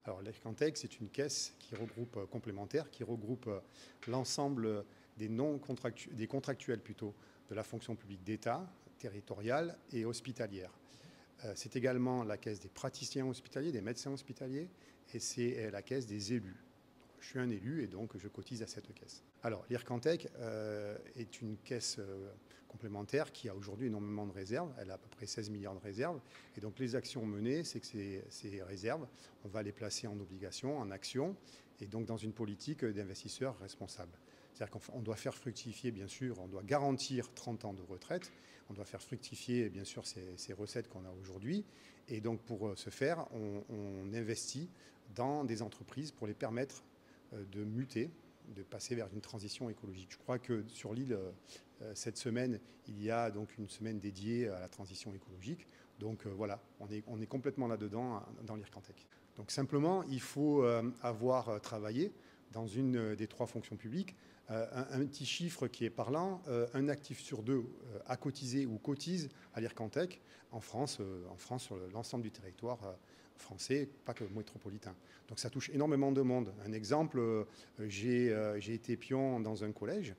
Alors l'Ircantec, c'est une caisse qui regroupe complémentaire, qui regroupe l'ensemble des contractuels plutôt de la fonction publique d'État, territoriale et hospitalière. C'est également la caisse des praticiens hospitaliers, des médecins hospitaliers, et c'est la caisse des élus. Je suis un élu et donc je cotise à cette caisse. Alors l'Ircantec est une caisse complémentaire qui a aujourd'hui énormément de réserves. Elle a à peu près 16 milliards de réserves. Et donc les actions menées, c'est que ces réserves, on va les placer en obligations, en actions, et donc dans une politique d'investisseurs responsables. C'est-à-dire qu'on doit faire fructifier, bien sûr, on doit garantir 30 ans de retraite, on doit faire fructifier, bien sûr, ces recettes qu'on a aujourd'hui. Et donc pour ce faire, on investit dans des entreprises pour les permettre de muter, de passer vers une transition écologique. Je crois que sur l'île, cette semaine, il y a donc une semaine dédiée à la transition écologique. Donc voilà, on est complètement là-dedans dans l'Ircantec. Donc simplement, il faut avoir travaillé dans une des trois fonctions publiques. Un petit chiffre qui est parlant, un actif sur deux a cotisé ou cotise à l'Ircantec en France, sur l'ensemble du territoire français, pas que métropolitain. Donc ça touche énormément de monde. Un exemple, j'ai été pion dans un collège,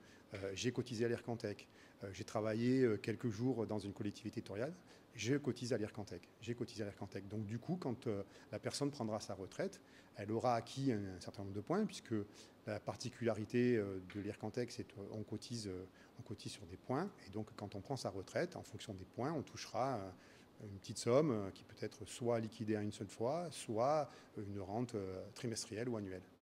j'ai cotisé à l'Ircantec. J'ai travaillé quelques jours dans une collectivité territoriale, je cotise à l'Ircantec. J'ai cotisé à l'Ircantec. Donc du coup, quand la personne prendra sa retraite, elle aura acquis un certain nombre de points, puisque la particularité de l'Ircantec, c'est qu'on cotise sur des points. Et donc quand on prend sa retraite, en fonction des points, on touchera une petite somme qui peut être soit liquidée à une seule fois, soit une rente trimestrielle ou annuelle.